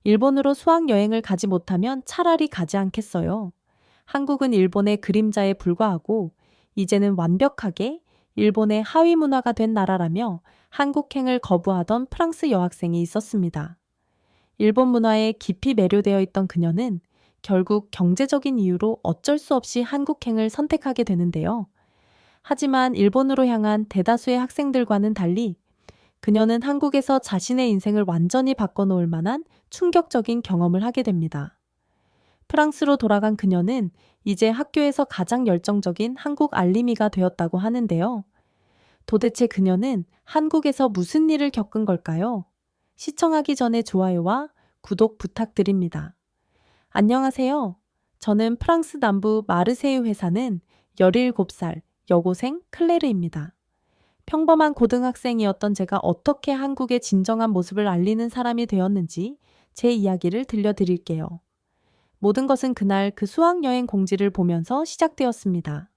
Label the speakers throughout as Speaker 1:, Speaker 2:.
Speaker 1: 일본으로 수학여행을 가지 못하면 차라리 가지 않겠어요. 한국은 일본의 그림자에 불과하고 이제는 완벽하게 일본의 하위 문화가 된 나라라며 한국행을 거부하던 프랑스 여학생이 있었습니다. 일본 문화에 깊이 매료되어 있던 그녀는 결국 경제적인 이유로 어쩔 수 없이 한국행을 선택하게 되는데요. 하지만 일본으로 향한 대다수의 학생들과는 달리 그녀는 한국에서 자신의 인생을 완전히 바꿔놓을 만한 충격적인 경험을 하게 됩니다. 프랑스로 돌아간 그녀는 이제 학교에서 가장 열정적인 한국 알림이가 되었다고 하는데요. 도대체 그녀는 한국에서 무슨 일을 겪은 걸까요? 시청하기 전에 좋아요와 구독 부탁드립니다. 안녕하세요. 저는 프랑스 남부 마르세유 회사는 17살 여고생 클레르입니다. 평범한 고등학생이었던 제가 어떻게 한국의 진정한 모습을 알리는 사람이 되었는지 제 이야기를 들려드릴게요. 모든 것은 그날 그 수학여행 공지를 보면서 시작되었습니다.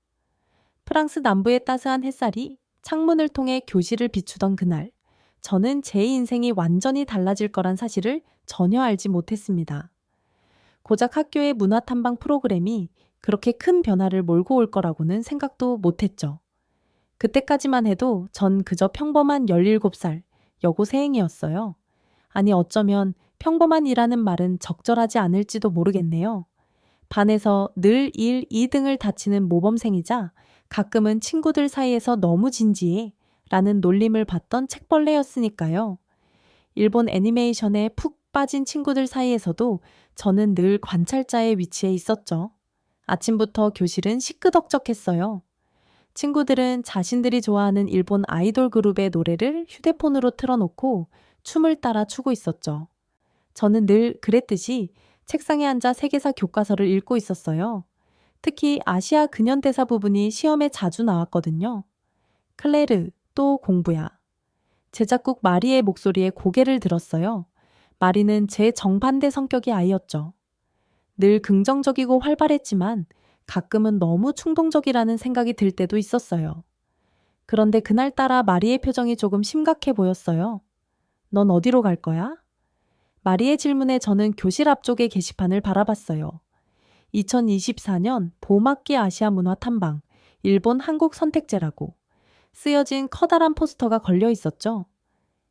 Speaker 1: 프랑스 남부의 따스한 햇살이 창문을 통해 교실을 비추던 그날, 저는 제 인생이 완전히 달라질 거란 사실을 전혀 알지 못했습니다. 고작 학교의 문화탐방 프로그램이 그렇게 큰 변화를 몰고 올 거라고는 생각도 못했죠. 그때까지만 해도 전 그저 평범한 17살 여고생이었어요. 아니 어쩌면 평범한이라는 말은 적절하지 않을지도 모르겠네요. 반에서 늘 1, 2등을 다치는 모범생이자 가끔은 친구들 사이에서 너무 진지해 라는 놀림을 받던 책벌레였으니까요. 일본 애니메이션에 푹 빠진 친구들 사이에서도 저는 늘 관찰자의 위치에 있었죠. 아침부터 교실은 시끄덕적했어요. 친구들은 자신들이 좋아하는 일본 아이돌 그룹의 노래를 휴대폰으로 틀어놓고 춤을 따라 추고 있었죠. 저는 늘 그랬듯이 책상에 앉아 세계사 교과서를 읽고 있었어요. 특히 아시아 근현대사 부분이 시험에 자주 나왔거든요. 클레르, 또 공부야. 제작국 마리의 목소리에 고개를 들었어요. 마리는 제 정반대 성격의 아이였죠. 늘 긍정적이고 활발했지만 가끔은 너무 충동적이라는 생각이 들 때도 있었어요. 그런데 그날따라 마리의 표정이 조금 심각해 보였어요. 넌 어디로 갈 거야? 마리의 질문에 저는 교실 앞쪽의 게시판을 바라봤어요. 2024년 봄학기 아시아 문화 탐방, 일본 한국 선택제라고 쓰여진 커다란 포스터가 걸려 있었죠.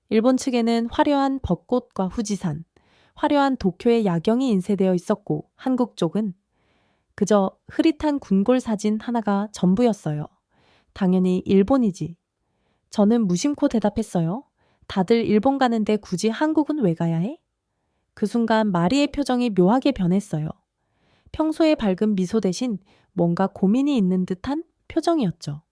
Speaker 1: 일본 측에는 화려한 벚꽃과 후지산, 화려한 도쿄의 야경이 인쇄되어 있었고 한국 쪽은 그저 흐릿한 군골 사진 하나가 전부였어요. 당연히 일본이지. 저는 무심코 대답했어요. 다들 일본 가는데 굳이 한국은 왜 가야 해? 그 순간 마리의 표정이 묘하게 변했어요. 평소의 밝은 미소 대신 뭔가 고민이 있는 듯한 표정이었죠.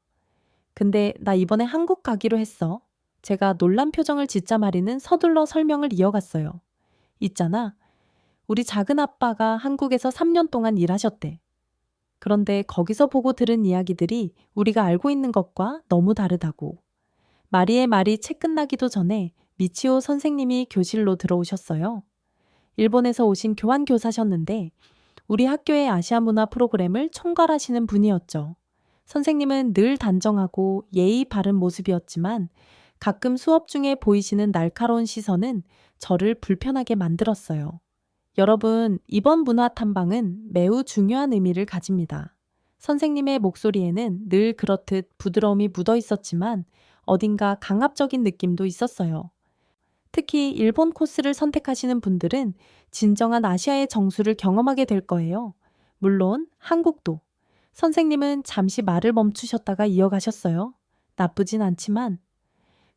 Speaker 1: 근데 나 이번에 한국 가기로 했어. 제가 놀란 표정을 짓자 마리는 서둘러 설명을 이어갔어요. 있잖아. 우리 작은 아빠가 한국에서 3년 동안 일하셨대. 그런데 거기서 보고 들은 이야기들이 우리가 알고 있는 것과 너무 다르다고. 마리의 말이 채 끝나기도 전에 미치오 선생님이 교실로 들어오셨어요. 일본에서 오신 교환 교사셨는데 우리 학교의 아시아 문화 프로그램을 총괄하시는 분이었죠. 선생님은 늘 단정하고 예의 바른 모습이었지만 가끔 수업 중에 보이시는 날카로운 시선은 저를 불편하게 만들었어요. 여러분, 이번 문화 탐방은 매우 중요한 의미를 가집니다. 선생님의 목소리에는 늘 그렇듯 부드러움이 묻어 있었지만 어딘가 강압적인 느낌도 있었어요. 특히 일본 코스를 선택하시는 분들은 진정한 아시아의 정수를 경험하게 될 거예요. 물론 한국도. 선생님은 잠시 말을 멈추셨다가 이어가셨어요. 나쁘진 않지만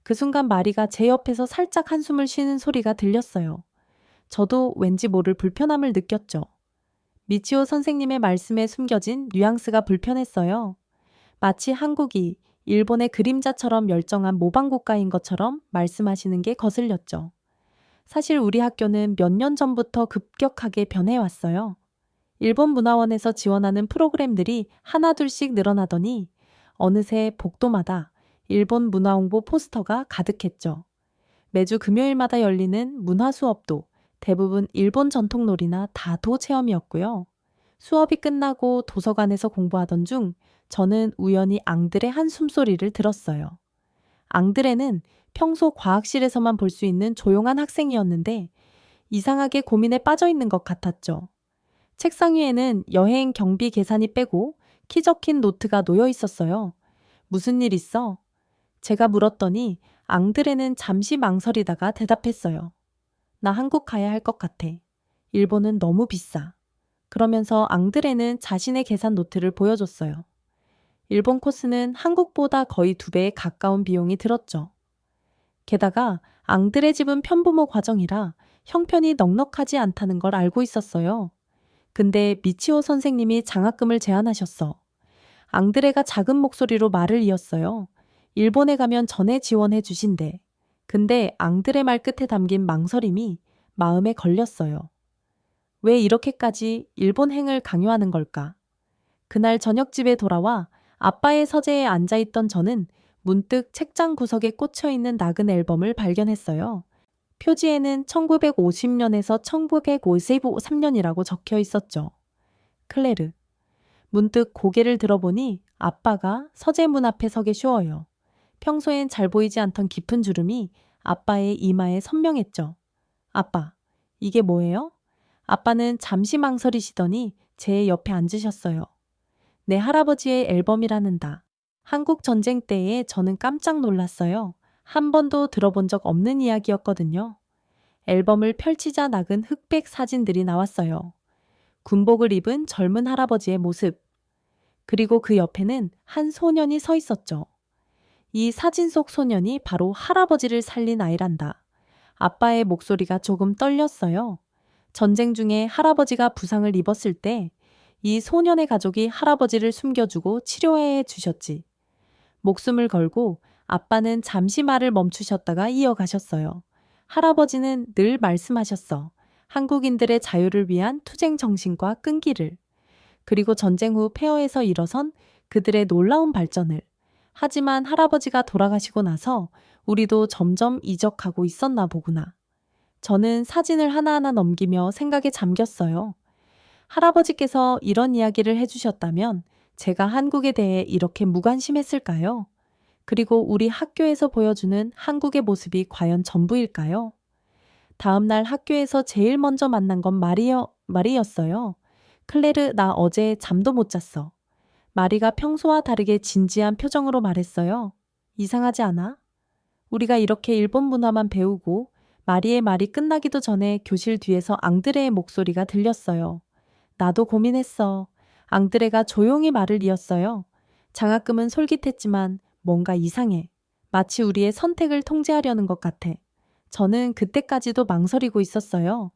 Speaker 1: 그 순간 마리가 제 옆에서 살짝 한숨을 쉬는 소리가 들렸어요. 저도 왠지 모를 불편함을 느꼈죠. 미치오 선생님의 말씀에 숨겨진 뉘앙스가 불편했어요. 마치 한국이 일본의 그림자처럼 열정한 모방국가인 것처럼 말씀하시는 게 거슬렸죠. 사실 우리 학교는 몇 년 전부터 급격하게 변해왔어요. 일본 문화원에서 지원하는 프로그램들이 하나둘씩 늘어나더니 어느새 복도마다 일본 문화 홍보 포스터가 가득했죠. 매주 금요일마다 열리는 문화 수업도 대부분 일본 전통놀이나 다도 체험이었고요. 수업이 끝나고 도서관에서 공부하던 중 저는 우연히 앙드레 한 숨소리를 들었어요. 앙드레는 평소 과학실에서만 볼 수 있는 조용한 학생이었는데 이상하게 고민에 빠져 있는 것 같았죠. 책상 위에는 여행 경비 계산이 빼고 키 적힌 노트가 놓여 있었어요. 무슨 일 있어? 제가 물었더니 앙드레는 잠시 망설이다가 대답했어요. 나 한국 가야 할 것 같아. 일본은 너무 비싸. 그러면서 앙드레는 자신의 계산 노트를 보여줬어요. 일본 코스는 한국보다 거의 2배에 가까운 비용이 들었죠. 게다가 앙드레 집은 편부모 과정이라 형편이 넉넉하지 않다는 걸 알고 있었어요. 근데 미치오 선생님이 장학금을 제안하셨어. 앙드레가 작은 목소리로 말을 이었어요. 일본에 가면 전에 지원해 주신대. 근데 앙드레 말 끝에 담긴 망설임이 마음에 걸렸어요. 왜 이렇게까지 일본행을 강요하는 걸까? 그날 저녁 집에 돌아와 아빠의 서재에 앉아있던 저는 문득 책장 구석에 꽂혀있는 낡은 앨범을 발견했어요. 표지에는 1950년에서 1953년이라고 적혀 있었죠. 클레르. 문득 고개를 들어보니 아빠가 서재 문 앞에 서게 쉬워요. 평소엔 잘 보이지 않던 깊은 주름이 아빠의 이마에 선명했죠. 아빠, 이게 뭐예요? 아빠는 잠시 망설이시더니 제 옆에 앉으셨어요. 내 할아버지의 앨범이라는다. 한국 전쟁 때에 저는 깜짝 놀랐어요. 한 번도 들어본 적 없는 이야기였거든요. 앨범을 펼치자 nak은 흑백 사진들이 나왔어요. 군복을 입은 젊은 할아버지의 모습. 그리고 그 옆에는 한 소년이 서 있었죠. 이 사진 속 소년이 바로 할아버지를 살린 아이란다. 아빠의 목소리가 조금 떨렸어요. 전쟁 중에 할아버지가 부상을 입었을 때 이 소년의 가족이 할아버지를 숨겨주고 치료해 주셨지. 목숨을 걸고 아빠는 잠시 말을 멈추셨다가 이어가셨어요. 할아버지는 늘 말씀하셨어. 한국인들의 자유를 위한 투쟁 정신과 끈기를. 그리고 전쟁 후 폐허에서 일어선 그들의 놀라운 발전을. 하지만 할아버지가 돌아가시고 나서 우리도 점점 이적하고 있었나 보구나. 저는 사진을 하나하나 넘기며 생각에 잠겼어요. 할아버지께서 이런 이야기를 해주셨다면 제가 한국에 대해 이렇게 무관심했을까요? 그리고 우리 학교에서 보여주는 한국의 모습이 과연 전부일까요? 다음 날 학교에서 제일 먼저 만난 건 마리였어요. 클레르, 나 어제 잠도 못 잤어. 마리가 평소와 다르게 진지한 표정으로 말했어요. 이상하지 않아? 우리가 이렇게 일본 문화만 배우고 마리의 말이 끝나기도 전에 교실 뒤에서 앙드레의 목소리가 들렸어요. 나도 고민했어. 앙드레가 조용히 말을 이었어요. 장학금은 솔깃했지만 뭔가 이상해. 마치 우리의 선택을 통제하려는 것 같아. 저는 그때까지도 망설이고 있었어요.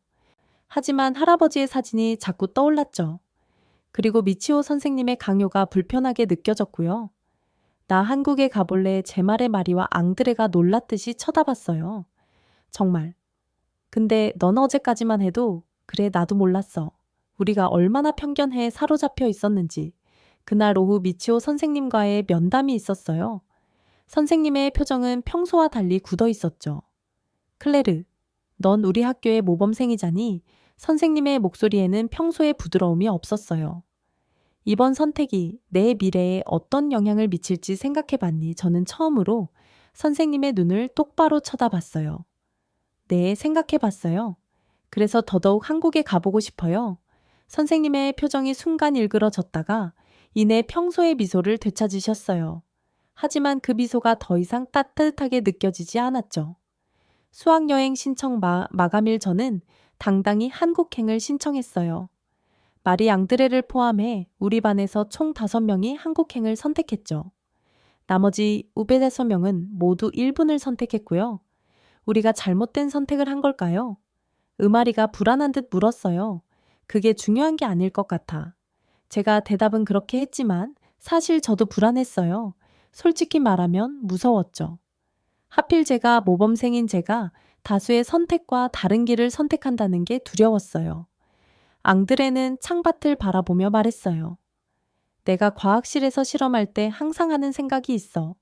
Speaker 1: 하지만 할아버지의 사진이 자꾸 떠올랐죠. 그리고 미치오 선생님의 강요가 불편하게 느껴졌고요. 나 한국에 가볼래 제 말에 마리와 앙드레가 놀랐듯이 쳐다봤어요. 정말. 근데 넌 어제까지만 해도 그래 나도 몰랐어. 우리가 얼마나 편견에 사로잡혀 있었는지. 그날 오후 미치오 선생님과의 면담이 있었어요. 선생님의 표정은 평소와 달리 굳어 있었죠. 클레르, 넌 우리 학교의 모범생이자니 선생님의 목소리에는 평소의 부드러움이 없었어요. 이번 선택이 내 미래에 어떤 영향을 미칠지 생각해봤니? 저는 처음으로 선생님의 눈을 똑바로 쳐다봤어요. 네, 생각해봤어요. 그래서 더더욱 한국에 가보고 싶어요. 선생님의 표정이 순간 일그러졌다가 이내 평소의 미소를 되찾으셨어요. 하지만 그 미소가 더 이상 따뜻하게 느껴지지 않았죠. 수학여행 신청 마감일 전은 당당히 한국행을 신청했어요. 마리 앙드레를 포함해 우리 반에서 총 5명이 한국행을 선택했죠. 나머지 500명은 모두 일본을 선택했고요. 우리가 잘못된 선택을 한 걸까요? 음아리가 불안한 듯 물었어요. 그게 중요한 게 아닐 것 같아. 제가 대답은 그렇게 했지만 사실 저도 불안했어요. 솔직히 말하면 무서웠죠. 하필 제가 모범생인 제가 다수의 선택과 다른 길을 선택한다는 게 두려웠어요. 앙드레는 창밖을 바라보며 말했어요. 내가 과학실에서 실험할 때 항상 하는 생각이 있어.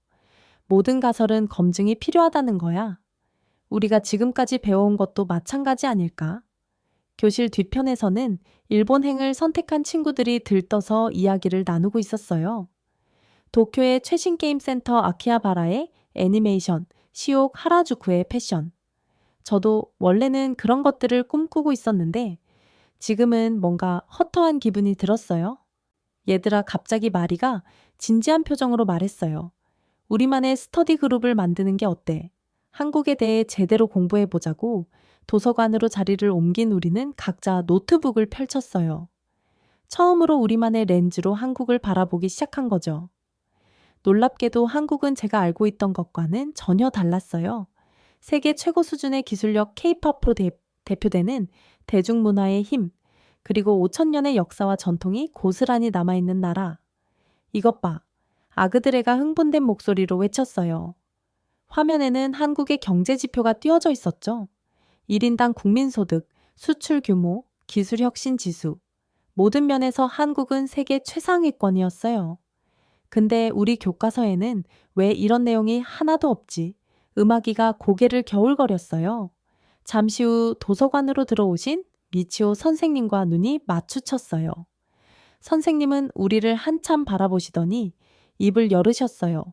Speaker 1: 모든 가설은 검증이 필요하다는 거야. 우리가 지금까지 배워온 것도 마찬가지 아닐까? 교실 뒤편에서는 일본행을 선택한 친구들이 들떠서 이야기를 나누고 있었어요. 도쿄의 최신 게임 센터 아키하바라의 애니메이션, 시옥 하라주쿠의 패션. 저도 원래는 그런 것들을 꿈꾸고 있었는데 지금은 뭔가 허터한 기분이 들었어요. 얘들아, 갑자기 마리가 진지한 표정으로 말했어요. 우리만의 스터디 그룹을 만드는 게 어때? 한국에 대해 제대로 공부해 보자고 도서관으로 자리를 옮긴 우리는 각자 노트북을 펼쳤어요. 처음으로 우리만의 렌즈로 한국을 바라보기 시작한 거죠. 놀랍게도 한국은 제가 알고 있던 것과는 전혀 달랐어요. 세계 최고 수준의 기술력 K-팝으로 대표되는 대중문화의 힘, 그리고 5천년의 역사와 전통이 고스란히 남아있는 나라. 이것 봐. 아그드레가 흥분된 목소리로 외쳤어요. 화면에는 한국의 경제 지표가 띄워져 있었죠. 1인당 국민소득, 수출 규모, 기술 혁신 지수. 모든 면에서 한국은 세계 최상위권이었어요. 근데 우리 교과서에는 왜 이런 내용이 하나도 없지? 음악이가 고개를 겨울거렸어요. 잠시 후 도서관으로 들어오신 미치오 선생님과 눈이 마주쳤어요. 선생님은 우리를 한참 바라보시더니 입을 열으셨어요.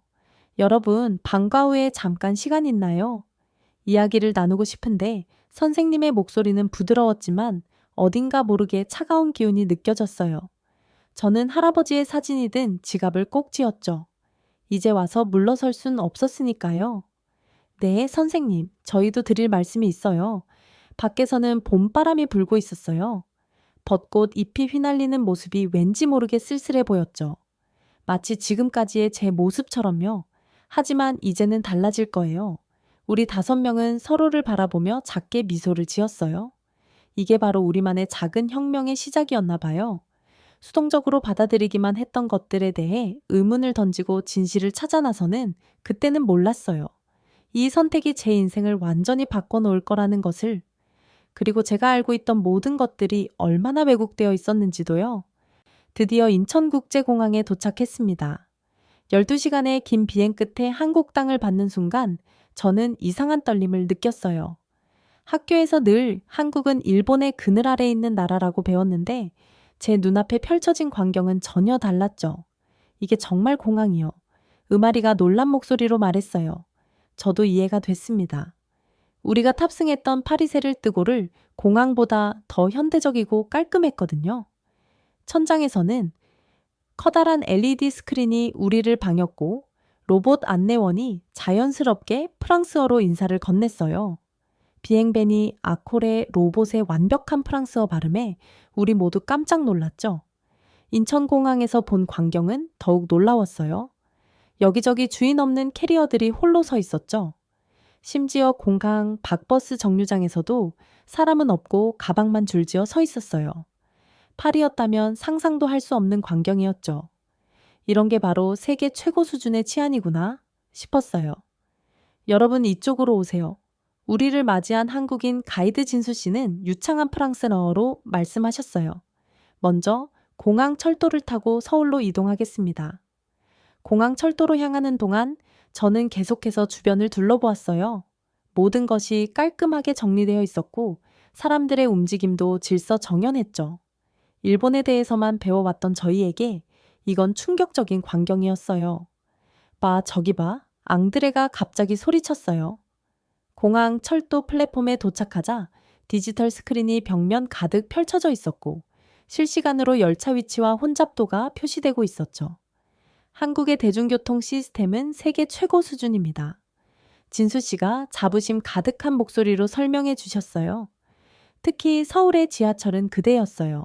Speaker 1: 여러분, 방과 후에 잠깐 시간 있나요? 이야기를 나누고 싶은데 선생님의 목소리는 부드러웠지만 어딘가 모르게 차가운 기운이 느껴졌어요. 저는 할아버지의 사진이 든 지갑을 꼭 쥐었죠. 이제 와서 물러설 순 없었으니까요. 네, 선생님. 저희도 드릴 말씀이 있어요. 밖에서는 봄바람이 불고 있었어요. 벚꽃 잎이 휘날리는 모습이 왠지 모르게 쓸쓸해 보였죠. 마치 지금까지의 제 모습처럼요. 하지만 이제는 달라질 거예요. 우리 5명은 서로를 바라보며 작게 미소를 지었어요. 이게 바로 우리만의 작은 혁명의 시작이었나 봐요. 수동적으로 받아들이기만 했던 것들에 대해 의문을 던지고 진실을 찾아 나서는 그때는 몰랐어요. 이 선택이 제 인생을 완전히 바꿔놓을 거라는 것을. 그리고 제가 알고 있던 모든 것들이 얼마나 왜곡되어 있었는지도요. 드디어 인천국제공항에 도착했습니다. 12시간의 긴 비행 끝에 한국 땅을 받는 순간 저는 이상한 떨림을 느꼈어요. 학교에서 늘 한국은 일본의 그늘 아래 있는 나라라고 배웠는데 제 눈앞에 펼쳐진 광경은 전혀 달랐죠. 이게 정말 공항이요. 음아리가 놀란 목소리로 말했어요. 저도 이해가 됐습니다. 우리가 탑승했던 파리세를 뜨고를 공항보다 더 현대적이고 깔끔했거든요. 천장에서는 커다란 LED 스크린이 우리를 방였고 로봇 안내원이 자연스럽게 프랑스어로 인사를 건넸어요. 비행벤이 아콜의 로봇의 완벽한 프랑스어 발음에 우리 모두 깜짝 놀랐죠. 인천공항에서 본 광경은 더욱 놀라웠어요. 여기저기 주인 없는 캐리어들이 홀로 서 있었죠. 심지어 공항 박버스 정류장에서도 사람은 없고 가방만 줄지어 서 있었어요. 파리였다면 상상도 할 수 없는 광경이었죠. 이런 게 바로 세계 최고 수준의 치안이구나 싶었어요. 여러분, 이쪽으로 오세요. 우리를 맞이한 한국인 가이드 진수 씨는 유창한 프랑스어로 말씀하셨어요. 먼저 공항 철도를 타고 서울로 이동하겠습니다. 공항 철도로 향하는 동안 저는 계속해서 주변을 둘러보았어요. 모든 것이 깔끔하게 정리되어 있었고 사람들의 움직임도 질서 정연했죠. 일본에 대해서만 배워왔던 저희에게 이건 충격적인 광경이었어요. 봐, 저기 봐. 앙드레가 갑자기 소리쳤어요. 공항 철도 플랫폼에 도착하자 디지털 스크린이 벽면 가득 펼쳐져 있었고 실시간으로 열차 위치와 혼잡도가 표시되고 있었죠. 한국의 대중교통 시스템은 세계 최고 수준입니다. 진수 씨가 자부심 가득한 목소리로 설명해 주셨어요. 특히 서울의 지하철은 그대였어요.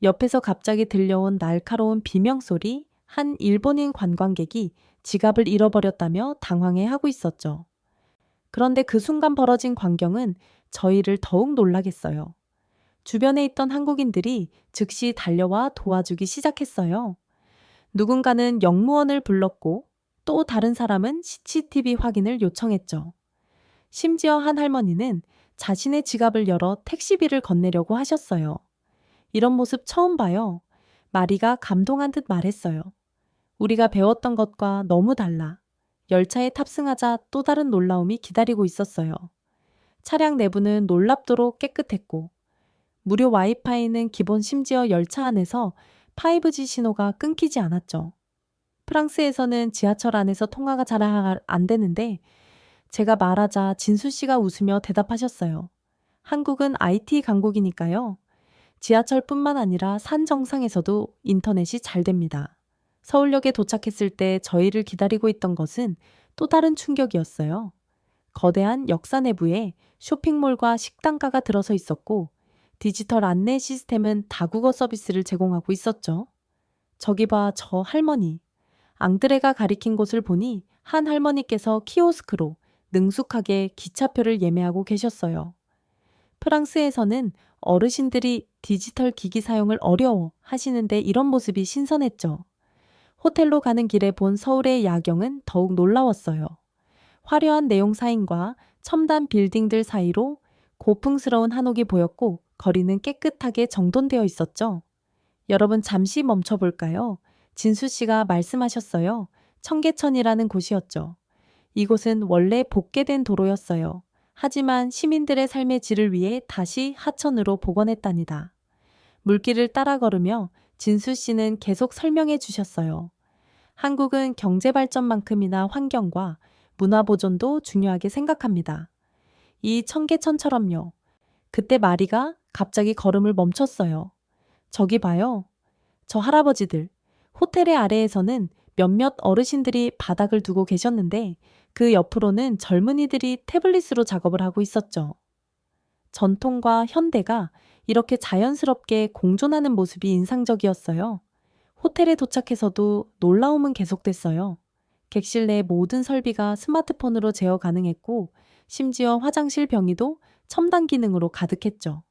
Speaker 1: 옆에서 갑자기 들려온 날카로운 비명소리, 한 일본인 관광객이 지갑을 잃어버렸다며 당황해하고 있었죠. 그런데 그 순간 벌어진 광경은 저희를 더욱 놀라겠어요. 주변에 있던 한국인들이 즉시 달려와 도와주기 시작했어요. 누군가는 영무원을 불렀고 또 다른 사람은 CCTV 확인을 요청했죠. 심지어 한 할머니는 자신의 지갑을 열어 택시비를 건네려고 하셨어요. 이런 모습 처음 봐요. 마리가 감동한 듯 말했어요. 우리가 배웠던 것과 너무 달라. 열차에 탑승하자 또 다른 놀라움이 기다리고 있었어요. 차량 내부는 놀랍도록 깨끗했고 무료 와이파이는 기본, 심지어 열차 안에서 5G 신호가 끊기지 않았죠. 프랑스에서는 지하철 안에서 통화가 잘 안 되는데 제가 말하자 진수 씨가 웃으며 대답하셨어요. 한국은 IT 강국이니까요. 지하철뿐만 아니라 산 정상에서도 인터넷이 잘 됩니다. 서울역에 도착했을 때 저희를 기다리고 있던 것은 또 다른 충격이었어요. 거대한 역사 내부에 쇼핑몰과 식당가가 들어서 있었고 디지털 안내 시스템은 다국어 서비스를 제공하고 있었죠. 저기 봐, 저 할머니. 앙드레가 가리킨 곳을 보니 한 할머니께서 키오스크로 능숙하게 기차표를 예매하고 계셨어요. 프랑스에서는 어르신들이 디지털 기기 사용을 어려워 하시는데 이런 모습이 신선했죠. 호텔로 가는 길에 본 서울의 야경은 더욱 놀라웠어요. 화려한 내용 사인과 첨단 빌딩들 사이로 고풍스러운 한옥이 보였고 거리는 깨끗하게 정돈되어 있었죠. 여러분 잠시 멈춰볼까요? 진수 씨가 말씀하셨어요. 청계천이라는 곳이었죠. 이곳은 원래 복개된 도로였어요. 하지만 시민들의 삶의 질을 위해 다시 하천으로 복원했답니다. 물길을 따라 걸으며 진수 씨는 계속 설명해 주셨어요. 한국은 경제 발전만큼이나 환경과 문화 보존도 중요하게 생각합니다. 이 청계천처럼요. 그때 마리가 갑자기 걸음을 멈췄어요. 저기 봐요. 저 할아버지들. 호텔의 아래에서는 몇몇 어르신들이 바닥을 두고 계셨는데 그 옆으로는 젊은이들이 태블릿으로 작업을 하고 있었죠. 전통과 현대가 이렇게 자연스럽게 공존하는 모습이 인상적이었어요. 호텔에 도착해서도 놀라움은 계속됐어요. 객실 내 모든 설비가 스마트폰으로 제어 가능했고 심지어 화장실 변기도 첨단 기능으로 가득했죠.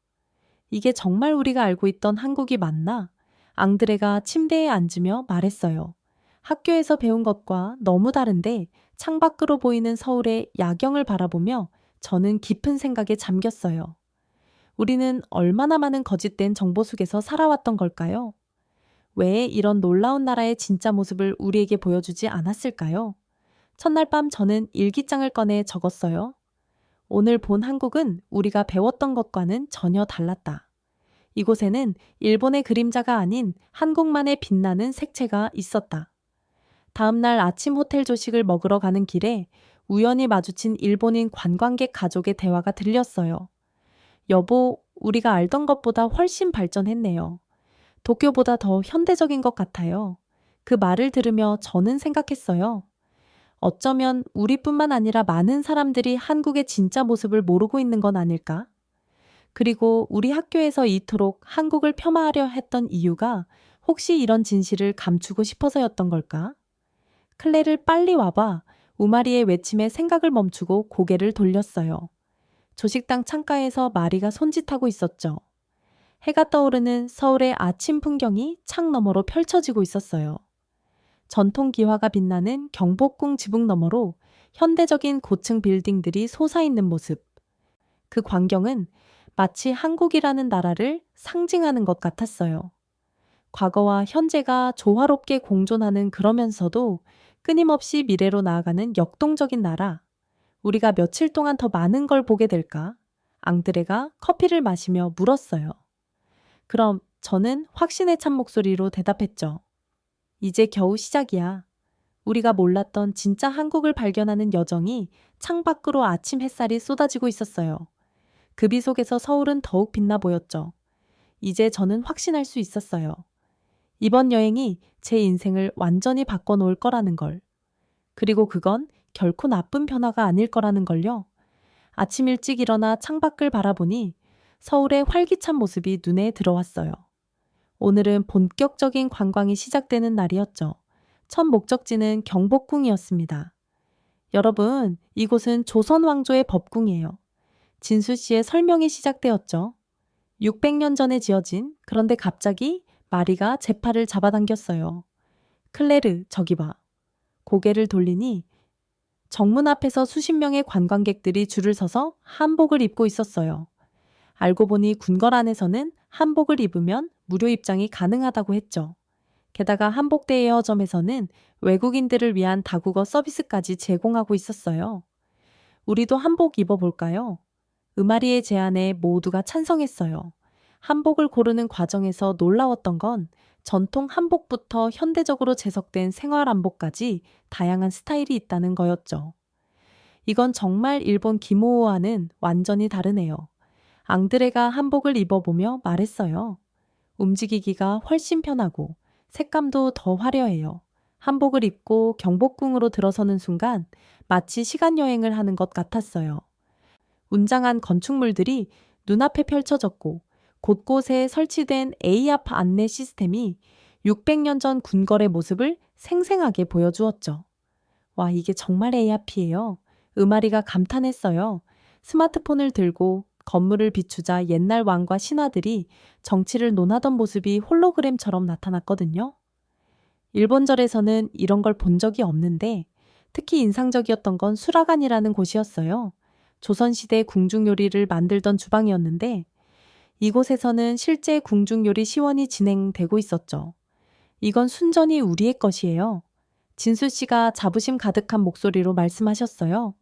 Speaker 1: 이게 정말 우리가 알고 있던 한국이 맞나? 앙드레가 침대에 앉으며 말했어요. 학교에서 배운 것과 너무 다른데 창밖으로 보이는 서울의 야경을 바라보며 저는 깊은 생각에 잠겼어요. 우리는 얼마나 많은 거짓된 정보 속에서 살아왔던 걸까요? 왜 이런 놀라운 나라의 진짜 모습을 우리에게 보여주지 않았을까요? 첫날 밤 저는 일기장을 꺼내 적었어요. 오늘 본 한국은 우리가 배웠던 것과는 전혀 달랐다. 이곳에는 일본의 그림자가 아닌 한국만의 빛나는 색채가 있었다. 다음날 아침 호텔 조식을 먹으러 가는 길에 우연히 마주친 일본인 관광객 가족의 대화가 들렸어요. 여보, 우리가 알던 것보다 훨씬 발전했네요. 도쿄보다 더 현대적인 것 같아요. 그 말을 들으며 저는 생각했어요. 어쩌면 우리뿐만 아니라 많은 사람들이 한국의 진짜 모습을 모르고 있는 건 아닐까? 그리고 우리 학교에서 이토록 한국을 폄하하려 했던 이유가 혹시 이런 진실을 감추고 싶어서였던 걸까? 클레를 빨리 와봐. 우마리의 외침에 생각을 멈추고 고개를 돌렸어요. 조식당 창가에서 마리가 손짓하고 있었죠. 해가 떠오르는 서울의 아침 풍경이 창 너머로 펼쳐지고 있었어요. 전통 기와가 빛나는 경복궁 지붕 너머로 현대적인 고층 빌딩들이 솟아있는 모습. 그 광경은 마치 한국이라는 나라를 상징하는 것 같았어요. 과거와 현재가 조화롭게 공존하는 그러면서도 끊임없이 미래로 나아가는 역동적인 나라. 우리가 며칠 동안 더 많은 걸 보게 될까? 앙드레가 커피를 마시며 물었어요. 그럼 저는 확신에 찬 목소리로 대답했죠. 이제 겨우 시작이야. 우리가 몰랐던 진짜 한국을 발견하는 여정이 창밖으로 아침 햇살이 쏟아지고 있었어요. 그 비 속에서 서울은 더욱 빛나 보였죠. 이제 저는 확신할 수 있었어요. 이번 여행이 제 인생을 완전히 바꿔놓을 거라는 걸. 그리고 그건 결코 나쁜 변화가 아닐 거라는 걸요. 아침 일찍 일어나 창밖을 바라보니 서울의 활기찬 모습이 눈에 들어왔어요. 오늘은 본격적인 관광이 시작되는 날이었죠. 첫 목적지는 경복궁이었습니다. 여러분, 이곳은 조선 왕조의 법궁이에요. 진수 씨의 설명이 시작되었죠. 600년 전에 지어진, 그런데 갑자기 마리가 제 팔을 잡아당겼어요. 클레르, 저기 봐. 고개를 돌리니 정문 앞에서 수십 명의 관광객들이 줄을 서서 한복을 입고 있었어요. 알고 보니 궁궐 안에서는 한복을 입으면 무료 입장이 가능하다고 했죠. 게다가 한복 대여점에서는 외국인들을 위한 다국어 서비스까지 제공하고 있었어요. 우리도 한복 입어볼까요? 음아리의 제안에 모두가 찬성했어요. 한복을 고르는 과정에서 놀라웠던 건 전통 한복부터 현대적으로 제석된 생활 한복까지 다양한 스타일이 있다는 거였죠. 이건 정말 일본 기모오와는 완전히 다르네요. 앙드레가 한복을 입어보며 말했어요. 움직이기가 훨씬 편하고 색감도 더 화려해요. 한복을 입고 경복궁으로 들어서는 순간 마치 시간 여행을 하는 것 같았어요. 웅장한 건축물들이 눈앞에 펼쳐졌고 곳곳에 설치된 A앞 안내 시스템이 600년 전 궁궐의 모습을 생생하게 보여주었죠. 와, 이게 정말 A앞이에요. 음아리가 감탄했어요. 스마트폰을 들고 건물을 비추자 옛날 왕과 신하들이 정치를 논하던 모습이 홀로그램처럼 나타났거든요. 일본절에서는 이런 걸 본 적이 없는데 특히 인상적이었던 건 수라간이라는 곳이었어요. 조선시대 궁중요리를 만들던 주방이었는데 이곳에서는 실제 궁중요리 시원이 진행되고 있었죠. 이건 순전히 우리의 것이에요. 진수 씨가 자부심 가득한 목소리로 말씀하셨어요.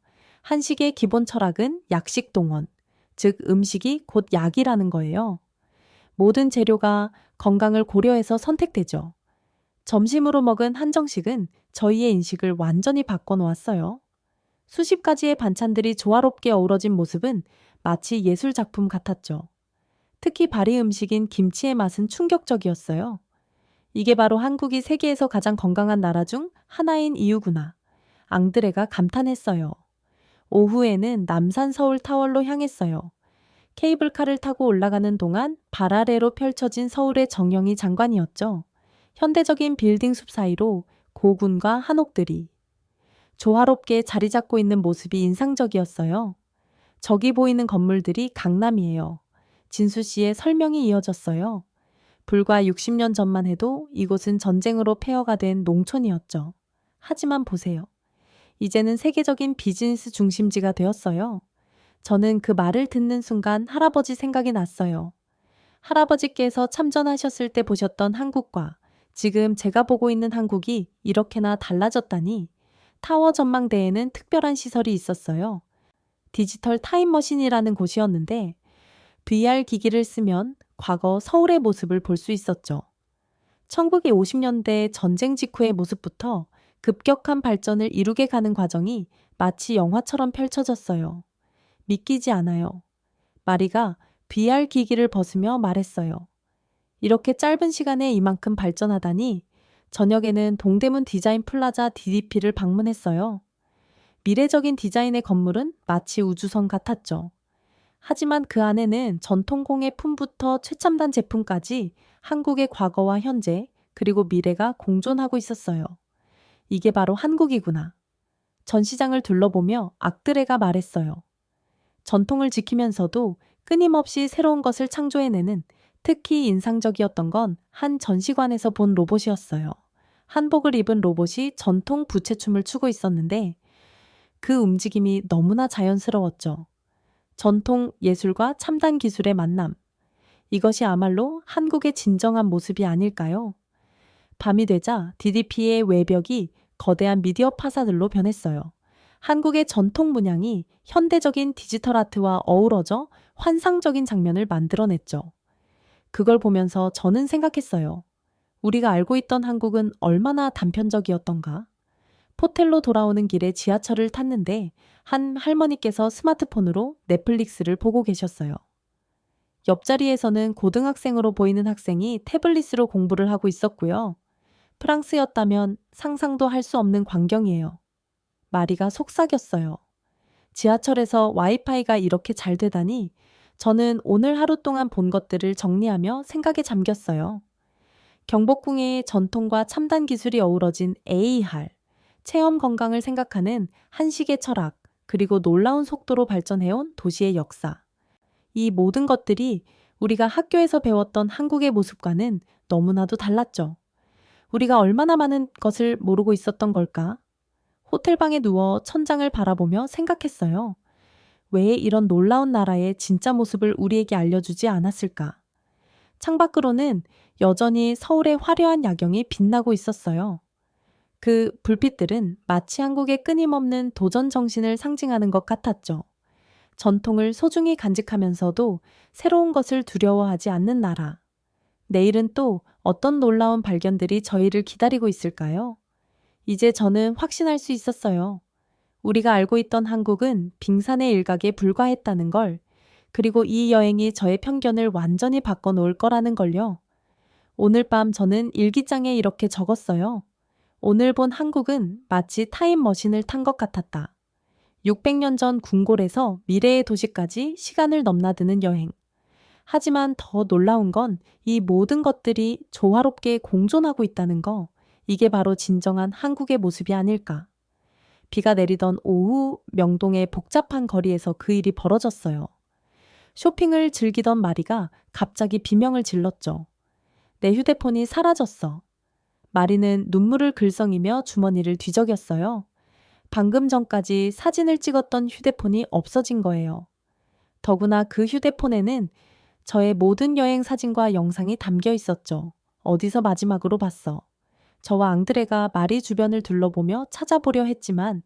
Speaker 1: 한식의 기본 철학은 약식 동원, 즉 음식이 곧 약이라는 거예요. 모든 재료가 건강을 고려해서 선택되죠. 점심으로 먹은 한정식은 저희의 인식을 완전히 바꿔놓았어요. 수십 가지의 반찬들이 조화롭게 어우러진 모습은 마치 예술 작품 같았죠. 특히 발리 음식인 김치의 맛은 충격적이었어요. 이게 바로 한국이 세계에서 가장 건강한 나라 중 하나인 이유구나. 앙드레가 감탄했어요. 오후에는 남산 서울 타월로 향했어요. 케이블카를 타고 올라가는 동안 발 아래로 펼쳐진 서울의 정령이 장관이었죠. 현대적인 빌딩 숲 사이로 고군과 한옥들이 조화롭게 자리 잡고 있는 모습이 인상적이었어요. 저기 보이는 건물들이 강남이에요. 진수 씨의 설명이 이어졌어요. 불과 60년 전만 해도 이곳은 전쟁으로 폐허가 된 농촌이었죠. 하지만 보세요. 이제는 세계적인 비즈니스 중심지가 되었어요. 저는 그 말을 듣는 순간 할아버지 생각이 났어요. 할아버지께서 참전하셨을 때 보셨던 한국과 지금 제가 보고 있는 한국이 이렇게나 달라졌다니. 타워 전망대에는 특별한 시설이 있었어요. 디지털 타임머신이라는 곳이었는데 VR 기기를 쓰면 과거 서울의 모습을 볼 수 있었죠. 1950년대 전쟁 직후의 모습부터 급격한 발전을 이루게 가는 과정이 마치 영화처럼 펼쳐졌어요. 믿기지 않아요. 마리가 VR 기기를 벗으며 말했어요. 이렇게 짧은 시간에 이만큼 발전하다니. 저녁에는 동대문 디자인 플라자 DDP를 방문했어요. 미래적인 디자인의 건물은 마치 우주선 같았죠. 하지만 그 안에는 전통공예 품부터 최첨단 제품까지 한국의 과거와 현재 그리고 미래가 공존하고 있었어요. 이게 바로 한국이구나. 전시장을 둘러보며 앙드레가 말했어요. 전통을 지키면서도 끊임없이 새로운 것을 창조해내는, 특히 인상적이었던 건 한 전시관에서 본 로봇이었어요. 한복을 입은 로봇이 전통 부채춤을 추고 있었는데 그 움직임이 너무나 자연스러웠죠. 전통 예술과 첨단 기술의 만남. 이것이야말로 한국의 진정한 모습이 아닐까요? 밤이 되자 DDP의 외벽이 거대한 미디어 파사들로 변했어요. 한국의 전통 문양이 현대적인 디지털 아트와 어우러져 환상적인 장면을 만들어냈죠. 그걸 보면서 저는 생각했어요. 우리가 알고 있던 한국은 얼마나 단편적이었던가. 호텔로 돌아오는 길에 지하철을 탔는데 한 할머니께서 스마트폰으로 넷플릭스를 보고 계셨어요. 옆자리에서는 고등학생으로 보이는 학생이 태블릿으로 공부를 하고 있었고요. 프랑스였다면 상상도 할 수 없는 광경이에요. 마리가 속삭였어요. 지하철에서 와이파이가 이렇게 잘 되다니. 저는 오늘 하루 동안 본 것들을 정리하며 생각에 잠겼어요. 경복궁의 전통과 첨단 기술이 어우러진 AR, 체험 건강을 생각하는 한식의 철학, 그리고 놀라운 속도로 발전해온 도시의 역사. 이 모든 것들이 우리가 학교에서 배웠던 한국의 모습과는 너무나도 달랐죠. 우리가 얼마나 많은 것을 모르고 있었던 걸까? 호텔방에 누워 천장을 바라보며 생각했어요. 왜 이런 놀라운 나라의 진짜 모습을 우리에게 알려주지 않았을까? 창밖으로는 여전히 서울의 화려한 야경이 빛나고 있었어요. 그 불빛들은 마치 한국의 끊임없는 도전 정신을 상징하는 것 같았죠. 전통을 소중히 간직하면서도 새로운 것을 두려워하지 않는 나라. 내일은 또 어떤 놀라운 발견들이 저희를 기다리고 있을까요? 이제 저는 확신할 수 있었어요. 우리가 알고 있던 한국은 빙산의 일각에 불과했다는 걸, 그리고 이 여행이 저의 편견을 완전히 바꿔놓을 거라는 걸요. 오늘 밤 저는 일기장에 이렇게 적었어요. 오늘 본 한국은 마치 타임머신을 탄 것 같았다. 600년 전 궁궐에서 미래의 도시까지 시간을 넘나드는 여행. 하지만 더 놀라운 건 이 모든 것들이 조화롭게 공존하고 있다는 거. 이게 바로 진정한 한국의 모습이 아닐까. 비가 내리던 오후 명동의 복잡한 거리에서 그 일이 벌어졌어요. 쇼핑을 즐기던 마리가 갑자기 비명을 질렀죠. 내 휴대폰이 사라졌어. 마리는 눈물을 글썽이며 주머니를 뒤적였어요. 방금 전까지 사진을 찍었던 휴대폰이 없어진 거예요. 더구나 그 휴대폰에는 저의 모든 여행 사진과 영상이 담겨 있었죠. 어디서 마지막으로 봤어. 저와 앙드레가 마리 주변을 둘러보며 찾아보려 했지만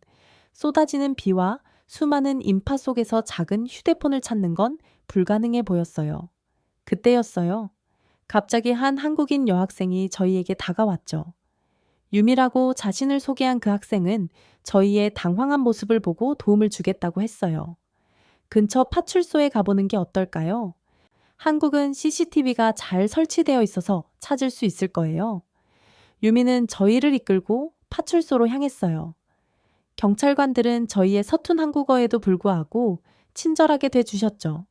Speaker 1: 쏟아지는 비와 수많은 인파 속에서 작은 휴대폰을 찾는 건 불가능해 보였어요. 그때였어요. 갑자기 한 한국인 여학생이 저희에게 다가왔죠. 유미라고 자신을 소개한 그 학생은 저희의 당황한 모습을 보고 도움을 주겠다고 했어요. 근처 파출소에 가보는 게 어떨까요? 한국은 CCTV가 잘 설치되어 있어서 찾을 수 있을 거예요. 유미는 저희를 이끌고 파출소로 향했어요. 경찰관들은 저희의 서툰 한국어에도 불구하고 친절하게 대주셨죠.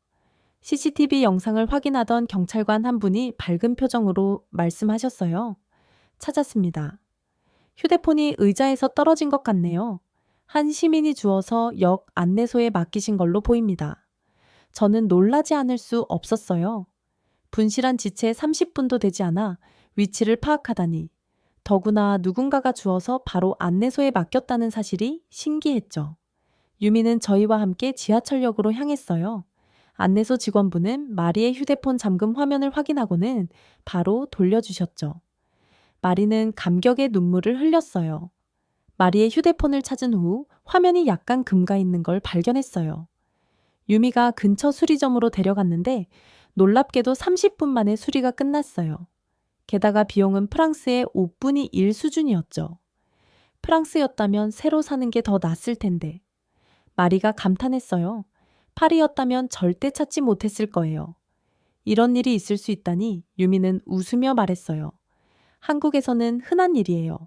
Speaker 1: CCTV 영상을 확인하던 경찰관 한 분이 밝은 표정으로 말씀하셨어요. 찾았습니다. 휴대폰이 의자에서 떨어진 것 같네요. 한 시민이 주워서 역 안내소에 맡기신 걸로 보입니다. 저는 놀라지 않을 수 없었어요. 분실한 지 채 30분도 되지 않아 위치를 파악하다니. 더구나 누군가가 주워서 바로 안내소에 맡겼다는 사실이 신기했죠. 유미는 저희와 함께 지하철역으로 향했어요. 안내소 직원분은 마리의 휴대폰 잠금 화면을 확인하고는 바로 돌려주셨죠. 마리는 감격의 눈물을 흘렸어요. 마리의 휴대폰을 찾은 후 화면이 약간 금가 있는 걸 발견했어요. 유미가 근처 수리점으로 데려갔는데 놀랍게도 30분 만에 수리가 끝났어요. 게다가 비용은 프랑스의 5분의 1 수준이었죠. 프랑스였다면 새로 사는 게 더 낫을 텐데. 마리가 감탄했어요. 파리였다면 절대 찾지 못했을 거예요. 이런 일이 있을 수 있다니 유미는 웃으며 말했어요. 한국에서는 흔한 일이에요.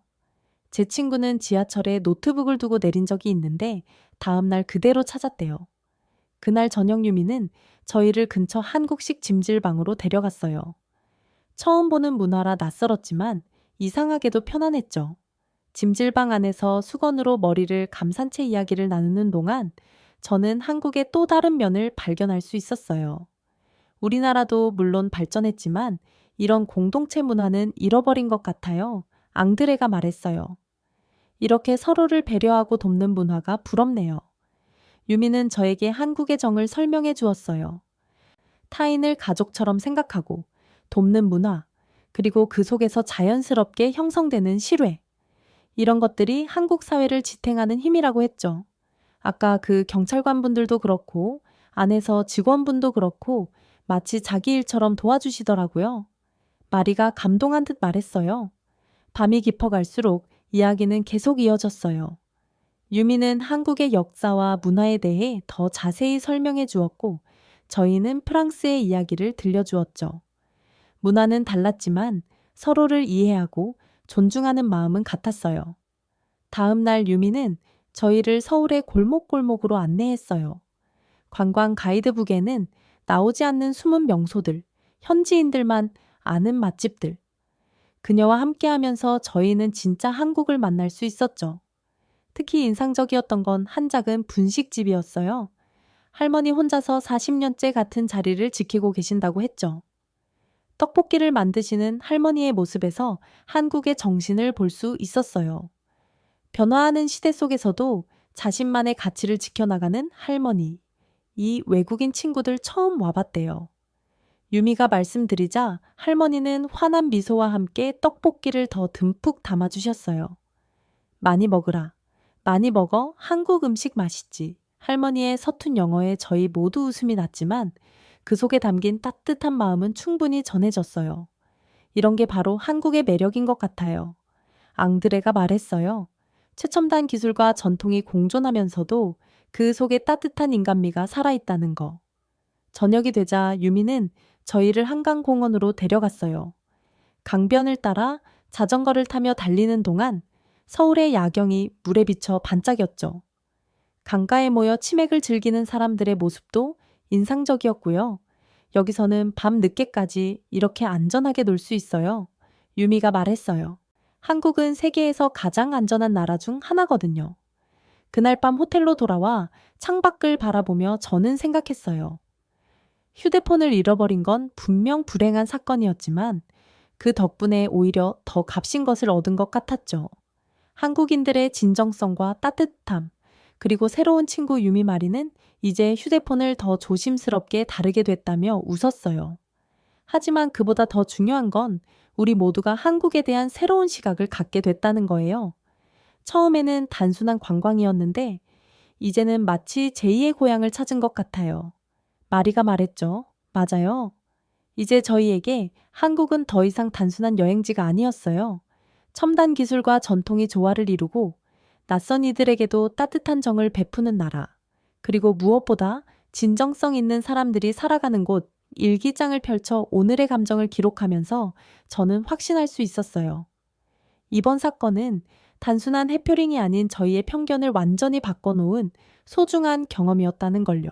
Speaker 1: 제 친구는 지하철에 노트북을 두고 내린 적이 있는데 다음날 그대로 찾았대요. 그날 저녁 유미는 저희를 근처 한국식 찜질방으로 데려갔어요. 처음 보는 문화라 낯설었지만 이상하게도 편안했죠. 찜질방 안에서 수건으로 머리를 감싼 채 이야기를 나누는 동안 저는 한국의 또 다른 면을 발견할 수 있었어요. 우리나라도 물론 발전했지만 이런 공동체 문화는 잃어버린 것 같아요. 앙드레가 말했어요. 이렇게 서로를 배려하고 돕는 문화가 부럽네요. 유미는 저에게 한국의 정을 설명해 주었어요. 타인을 가족처럼 생각하고 돕는 문화, 그리고 그 속에서 자연스럽게 형성되는 신뢰. 이런 것들이 한국 사회를 지탱하는 힘이라고 했죠. 아까 그 경찰관분들도 그렇고 안에서 직원분도 그렇고 마치 자기 일처럼 도와주시더라고요. 마리가 감동한 듯 말했어요. 밤이 깊어갈수록 이야기는 계속 이어졌어요. 유미는 한국의 역사와 문화에 대해 더 자세히 설명해 주었고 저희는 프랑스의 이야기를 들려주었죠. 문화는 달랐지만 서로를 이해하고 존중하는 마음은 같았어요. 다음 날 유미는 저희를 서울의 골목골목으로 안내했어요. 관광 가이드북에는 나오지 않는 숨은 명소들, 현지인들만 아는 맛집들. 그녀와 함께하면서 저희는 진짜 한국을 만날 수 있었죠. 특히 인상적이었던 건 한 작은 분식집이었어요. 할머니 혼자서 40년째 같은 자리를 지키고 계신다고 했죠. 떡볶이를 만드시는 할머니의 모습에서 한국의 정신을 볼 수 있었어요. 변화하는 시대 속에서도 자신만의 가치를 지켜나가는 할머니. 이 외국인 친구들 처음 와봤대요. 유미가 말씀드리자 할머니는 환한 미소와 함께 떡볶이를 더 듬뿍 담아주셨어요. 많이 먹으라. 많이 먹어. 한국 음식 맛있지. 할머니의 서툰 영어에 저희 모두 웃음이 났지만 그 속에 담긴 따뜻한 마음은 충분히 전해졌어요. 이런 게 바로 한국의 매력인 것 같아요. 앙드레가 말했어요. 최첨단 기술과 전통이 공존하면서도 그 속에 따뜻한 인간미가 살아있다는 거. 저녁이 되자 유미는 저희를 한강공원으로 데려갔어요. 강변을 따라 자전거를 타며 달리는 동안 서울의 야경이 물에 비쳐 반짝였죠. 강가에 모여 치맥을 즐기는 사람들의 모습도 인상적이었고요. 여기서는 밤 늦게까지 이렇게 안전하게 놀 수 있어요. 유미가 말했어요. 한국은 세계에서 가장 안전한 나라 중 하나거든요. 그날 밤 호텔로 돌아와 창밖을 바라보며 저는 생각했어요. 휴대폰을 잃어버린 건 분명 불행한 사건이었지만 그 덕분에 오히려 더 값진 것을 얻은 것 같았죠. 한국인들의 진정성과 따뜻함, 그리고 새로운 친구 유미마리는 이제 휴대폰을 더 조심스럽게 다루게 됐다며 웃었어요. 하지만 그보다 더 중요한 건 우리 모두가 한국에 대한 새로운 시각을 갖게 됐다는 거예요. 처음에는 단순한 관광이었는데 이제는 마치 제2의 고향을 찾은 것 같아요. 마리가 말했죠. 맞아요. 이제 저희에게 한국은 더 이상 단순한 여행지가 아니었어요. 첨단 기술과 전통이 조화를 이루고 낯선 이들에게도 따뜻한 정을 베푸는 나라. 그리고 무엇보다 진정성 있는 사람들이 살아가는 곳, 일기장을 펼쳐 오늘의 감정을 기록하면서 저는 확신할 수 있었어요. 이번 사건은 단순한 해프닝이 아닌 저희의 편견을 완전히 바꿔놓은 소중한 경험이었다는 걸요.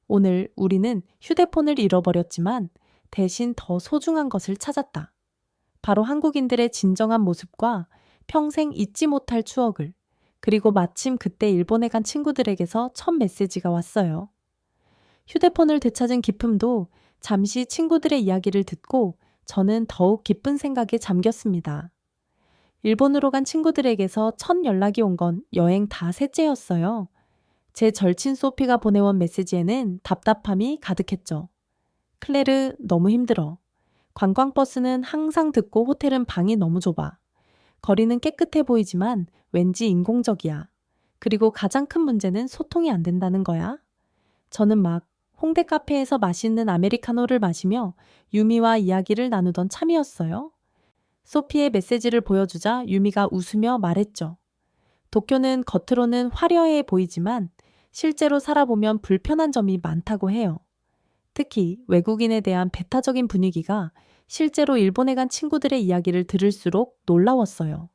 Speaker 1: 오늘 우리는 휴대폰을 잃어버렸지만 대신 더 소중한 것을 찾았다. 바로 한국인들의 진정한 모습과 평생 잊지 못할 추억을, 그리고 마침 그때 일본에 간 친구들에게서 첫 메시지가 왔어요. 휴대폰을 되찾은 기쁨도 잠시 친구들의 이야기를 듣고 저는 더욱 기쁜 생각에 잠겼습니다. 일본으로 간 친구들에게서 첫 연락이 온 건 여행 닷새째였어요. 제 절친 소피가 보내온 메시지에는 답답함이 가득했죠. 클레르, 너무 힘들어. 관광버스는 항상 듣고 호텔은 방이 너무 좁아. 거리는 깨끗해 보이지만 왠지 인공적이야. 그리고 가장 큰 문제는 소통이 안 된다는 거야. 저는 막 홍대 카페에서 맛있는 아메리카노를 마시며 유미와 이야기를 나누던 참이었어요. 소피의 메시지를 보여주자 유미가 웃으며 말했죠. 도쿄는 겉으로는 화려해 보이지만 실제로 살아보면 불편한 점이 많다고 해요. 특히 외국인에 대한 배타적인 분위기가 실제로 일본에 간 친구들의 이야기를 들을수록 놀라웠어요.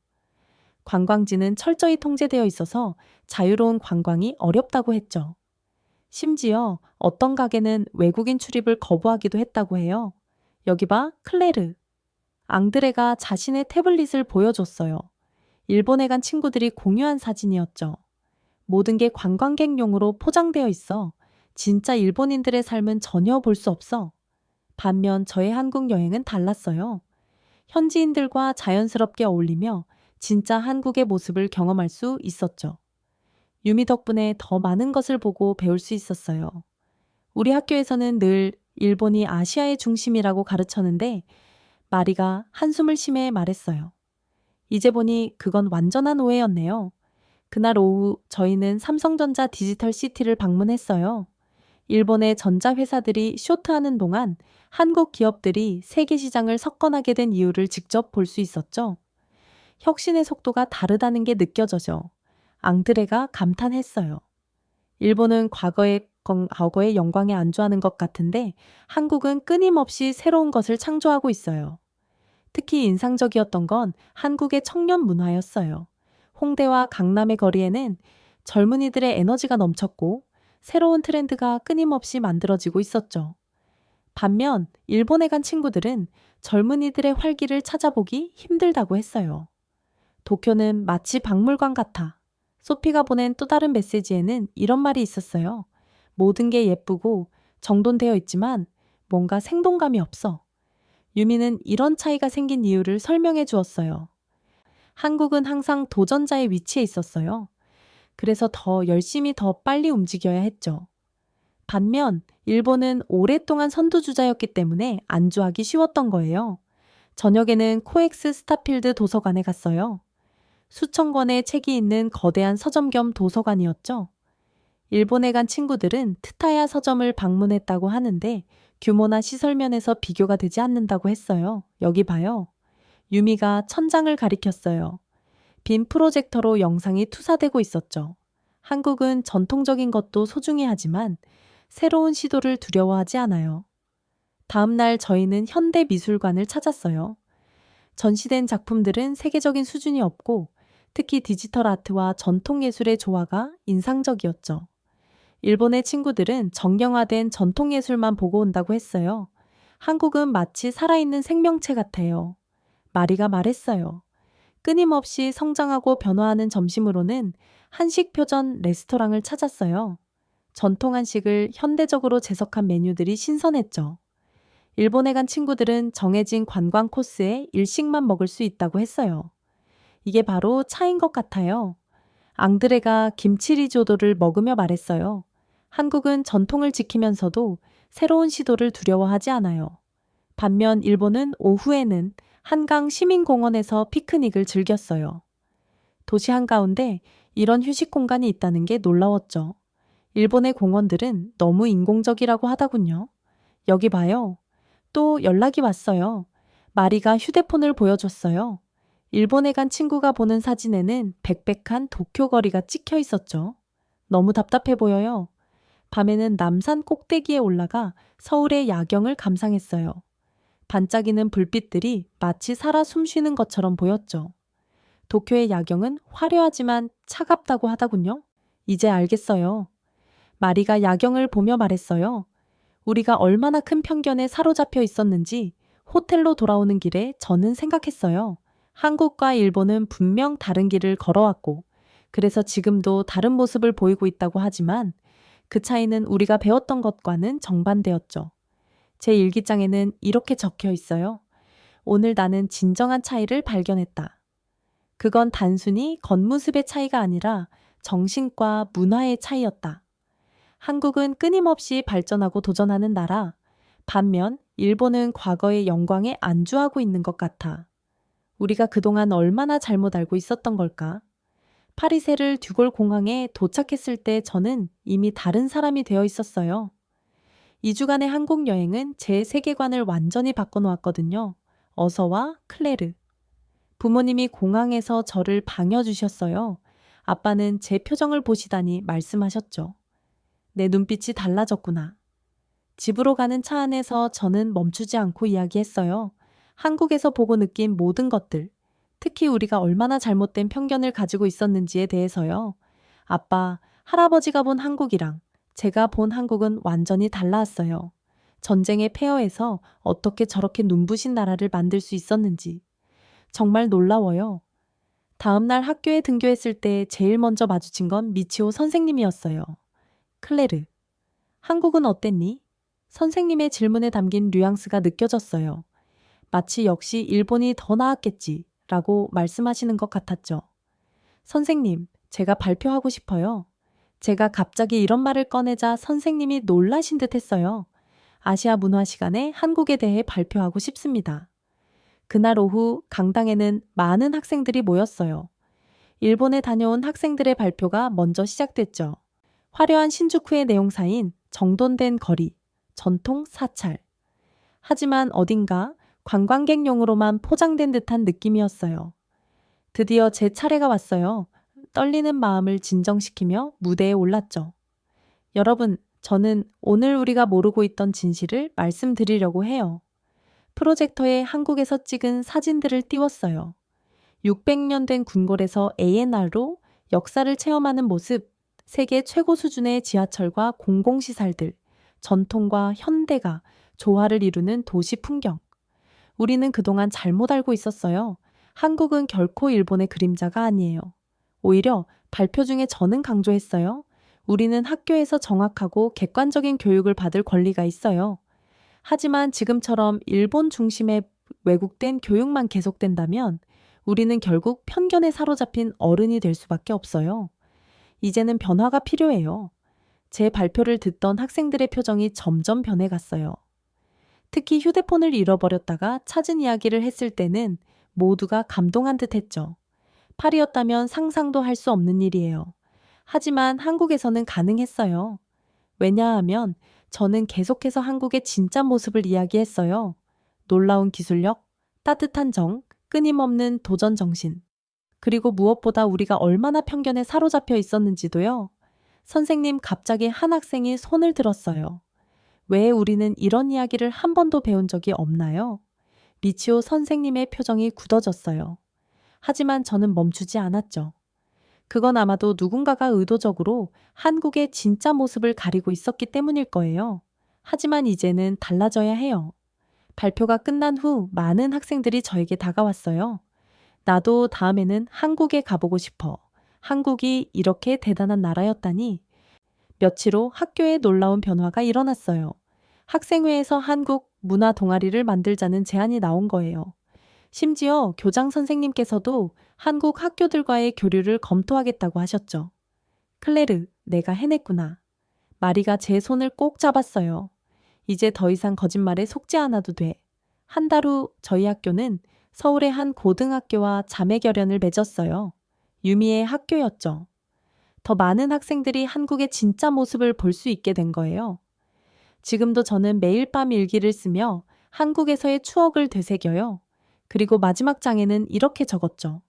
Speaker 1: 관광지는 철저히 통제되어 있어서 자유로운 관광이 어렵다고 했죠. 심지어 어떤 가게는 외국인 출입을 거부하기도 했다고 해요. 여기 봐, 클레르. 앙드레가 자신의 태블릿을 보여줬어요. 일본에 간 친구들이 공유한 사진이었죠. 모든 게 관광객용으로 포장되어 있어. 진짜 일본인들의 삶은 전혀 볼 수 없어. 반면 저의 한국 여행은 달랐어요. 현지인들과 자연스럽게 어울리며 진짜 한국의 모습을 경험할 수 있었죠. 유미 덕분에 더 많은 것을 보고 배울 수 있었어요. 우리 학교에서는 늘 일본이 아시아의 중심이라고 가르쳤는데 마리가 한숨을 쉬며 말했어요. 이제 보니 그건 완전한 오해였네요. 그날 오후 저희는 삼성전자 디지털 시티를 방문했어요. 일본의 전자회사들이 쇼트하는 동안 한국 기업들이 세계 시장을 석권하게 된 이유를 직접 볼 수 있었죠. 혁신의 속도가 다르다는 게 느껴져죠. 앙드레가 감탄했어요. 일본은 과거의 영광에 안주하는 것 같은데 한국은 끊임없이 새로운 것을 창조하고 있어요. 특히 인상적이었던 건 한국의 청년 문화였어요. 홍대와 강남의 거리에는 젊은이들의 에너지가 넘쳤고 새로운 트렌드가 끊임없이 만들어지고 있었죠. 반면 일본에 간 친구들은 젊은이들의 활기를 찾아보기 힘들다고 했어요. 도쿄는 마치 박물관 같아. 소피가 보낸 또 다른 메시지에는 이런 말이 있었어요. 모든 게 예쁘고 정돈되어 있지만 뭔가 생동감이 없어. 유미는 이런 차이가 생긴 이유를 설명해 주었어요. 한국은 항상 도전자의 위치에 있었어요. 그래서 더 열심히 더 빨리 움직여야 했죠. 반면 일본은 오랫동안 선두주자였기 때문에 안주하기 쉬웠던 거예요. 저녁에는 코엑스 스타필드 도서관에 갔어요. 수천 권의 책이 있는 거대한 서점 겸 도서관이었죠. 일본에 간 친구들은 트타야 서점을 방문했다고 하는데 규모나 시설 면에서 비교가 되지 않는다고 했어요. 여기 봐요. 유미가 천장을 가리켰어요. 빈 프로젝터로 영상이 투사되고 있었죠. 한국은 전통적인 것도 소중히 하지만 새로운 시도를 두려워하지 않아요. 다음 날 저희는 현대미술관을 찾았어요. 전시된 작품들은 세계적인 수준이 없고 특히 디지털 아트와 전통 예술의 조화가 인상적이었죠. 일본의 친구들은 정형화된 전통 예술만 보고 온다고 했어요. 한국은 마치 살아있는 생명체 같아요. 마리가 말했어요. 끊임없이 성장하고 변화하는 점심으로는 한식 표전 레스토랑을 찾았어요. 전통 한식을 현대적으로 재석한 메뉴들이 신선했죠. 일본에 간 친구들은 정해진 관광 코스에 일식만 먹을 수 있다고 했어요. 이게 바로 차이인 것 같아요. 앙드레가 김치 리조도를 먹으며 말했어요. 한국은 전통을 지키면서도 새로운 시도를 두려워하지 않아요. 반면 일본은 오후에는 한강 시민공원에서 피크닉을 즐겼어요. 도시 한가운데 이런 휴식 공간이 있다는 게 놀라웠죠. 일본의 공원들은 너무 인공적이라고 하더군요. 여기 봐요. 또 연락이 왔어요. 마리가 휴대폰을 보여줬어요. 일본에 간 친구가 보는 사진에는 빽빽한 도쿄 거리가 찍혀 있었죠. 너무 답답해 보여요. 밤에는 남산 꼭대기에 올라가 서울의 야경을 감상했어요. 반짝이는 불빛들이 마치 살아 숨쉬는 것처럼 보였죠. 도쿄의 야경은 화려하지만 차갑다고 하더군요. 이제 알겠어요. 마리가 야경을 보며 말했어요. 우리가 얼마나 큰 편견에 사로잡혀 있었는지 호텔로 돌아오는 길에 저는 생각했어요. 한국과 일본은 분명 다른 길을 걸어왔고, 그래서 지금도 다른 모습을 보이고 있다고 하지만 그 차이는 우리가 배웠던 것과는 정반대였죠. 제 일기장에는 이렇게 적혀 있어요. 오늘 나는 진정한 차이를 발견했다. 그건 단순히 겉모습의 차이가 아니라 정신과 문화의 차이였다. 한국은 끊임없이 발전하고 도전하는 나라, 반면 일본은 과거의 영광에 안주하고 있는 것 같아. 우리가 그동안 얼마나 잘못 알고 있었던 걸까? 파리세를 듀골 공항에 도착했을 때 저는 이미 다른 사람이 되어 있었어요. 2주간의 한국 여행은 제 세계관을 완전히 바꿔놓았거든요. 어서와, 클레르. 부모님이 공항에서 저를 반겨주셨어요. 아빠는 제 표정을 보시다니 말씀하셨죠. 내 눈빛이 달라졌구나. 집으로 가는 차 안에서 저는 멈추지 않고 이야기했어요. 한국에서 보고 느낀 모든 것들, 특히 우리가 얼마나 잘못된 편견을 가지고 있었는지에 대해서요. 아빠, 할아버지가 본 한국이랑 제가 본 한국은 완전히 달라왔어요. 전쟁의 폐허에서 어떻게 저렇게 눈부신 나라를 만들 수 있었는지. 정말 놀라워요. 다음 날 학교에 등교했을 때 제일 먼저 마주친 건 미치오 선생님이었어요. 클레르, 한국은 어땠니? 선생님의 질문에 담긴 뉘앙스가 느껴졌어요. 마치 역시 일본이 더 나았겠지 라고 말씀하시는 것 같았죠. 선생님, 제가 발표하고 싶어요. 제가 갑자기 이런 말을 꺼내자 선생님이 놀라신 듯 했어요. 아시아 문화 시간에 한국에 대해 발표하고 싶습니다. 그날 오후 강당에는 많은 학생들이 모였어요. 일본에 다녀온 학생들의 발표가 먼저 시작됐죠. 화려한 신주쿠의 내용사인 정돈된 거리, 전통 사찰. 하지만 어딘가 관광객용으로만 포장된 듯한 느낌이었어요. 드디어 제 차례가 왔어요. 떨리는 마음을 진정시키며 무대에 올랐죠. 여러분, 저는 오늘 우리가 모르고 있던 진실을 말씀드리려고 해요. 프로젝터에 한국에서 찍은 사진들을 띄웠어요. 600년 된 궁궐에서 ANR로 역사를 체험하는 모습, 세계 최고 수준의 지하철과 공공시설들, 전통과 현대가 조화를 이루는 도시 풍경. 우리는 그동안 잘못 알고 있었어요. 한국은 결코 일본의 그림자가 아니에요. 오히려 발표 중에 저는 강조했어요. 우리는 학교에서 정확하고 객관적인 교육을 받을 권리가 있어요. 하지만 지금처럼 일본 중심의 왜곡된 교육만 계속된다면 우리는 결국 편견에 사로잡힌 어른이 될 수밖에 없어요. 이제는 변화가 필요해요. 제 발표를 듣던 학생들의 표정이 점점 변해갔어요. 특히 휴대폰을 잃어버렸다가 찾은 이야기를 했을 때는 모두가 감동한 듯 했죠. 팔이었다면 상상도 할 수 없는 일이에요. 하지만 한국에서는 가능했어요. 왜냐하면 저는 계속해서 한국의 진짜 모습을 이야기했어요. 놀라운 기술력, 따뜻한 정, 끊임없는 도전 정신. 그리고 무엇보다 우리가 얼마나 편견에 사로잡혀 있었는지도요. 선생님, 갑자기 한 학생이 손을 들었어요. 왜 우리는 이런 이야기를 한 번도 배운 적이 없나요? 미치오 선생님의 표정이 굳어졌어요. 하지만 저는 멈추지 않았죠. 그건 아마도 누군가가 의도적으로 한국의 진짜 모습을 가리고 있었기 때문일 거예요. 하지만 이제는 달라져야 해요. 발표가 끝난 후 많은 학생들이 저에게 다가왔어요. 나도 다음에는 한국에 가보고 싶어. 한국이 이렇게 대단한 나라였다니. 며칠 후 학교에 놀라운 변화가 일어났어요. 학생회에서 한국 문화 동아리를 만들자는 제안이 나온 거예요. 심지어 교장 선생님께서도 한국 학교들과의 교류를 검토하겠다고 하셨죠. 클레르, 내가 해냈구나. 마리가 제 손을 꼭 잡았어요. 이제 더 이상 거짓말에 속지 않아도 돼. 한 달 후 저희 학교는 서울의 한 고등학교와 자매결연을 맺었어요. 유미의 학교였죠. 더 많은 학생들이 한국의 진짜 모습을 볼 수 있게 된 거예요. 지금도 저는 매일 밤 일기를 쓰며 한국에서의 추억을 되새겨요. 그리고 마지막 장에는 이렇게 적었죠.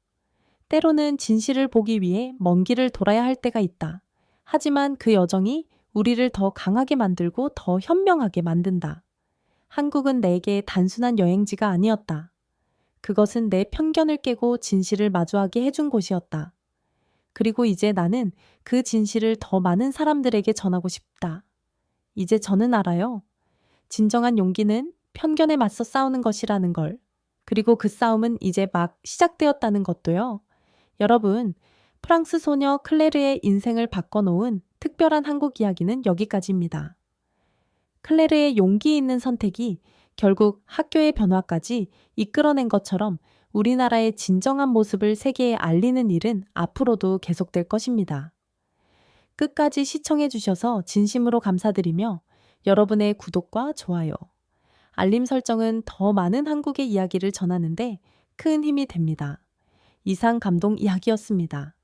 Speaker 1: 때로는 진실을 보기 위해 먼 길을 돌아야 할 때가 있다. 하지만 그 여정이 우리를 더 강하게 만들고 더 현명하게 만든다. 한국은 내게 단순한 여행지가 아니었다. 그것은 내 편견을 깨고 진실을 마주하게 해준 곳이었다. 그리고 이제 나는 그 진실을 더 많은 사람들에게 전하고 싶다. 이제 저는 알아요. 진정한 용기는 편견에 맞서 싸우는 것이라는 걸. 그리고 그 싸움은 이제 막 시작되었다는 것도요. 여러분, 프랑스 소녀 클레르의 인생을 바꿔놓은 특별한 한국 이야기는 여기까지입니다. 클레르의 용기 있는 선택이 결국 학교의 변화까지 이끌어낸 것처럼 우리나라의 진정한 모습을 세계에 알리는 일은 앞으로도 계속될 것입니다. 끝까지 시청해 주셔서 진심으로 감사드리며 여러분의 구독과 좋아요, 알림 설정은 더 많은 한국의 이야기를 전하는데 큰 힘이 됩니다. 이상 감동 이야기였습니다.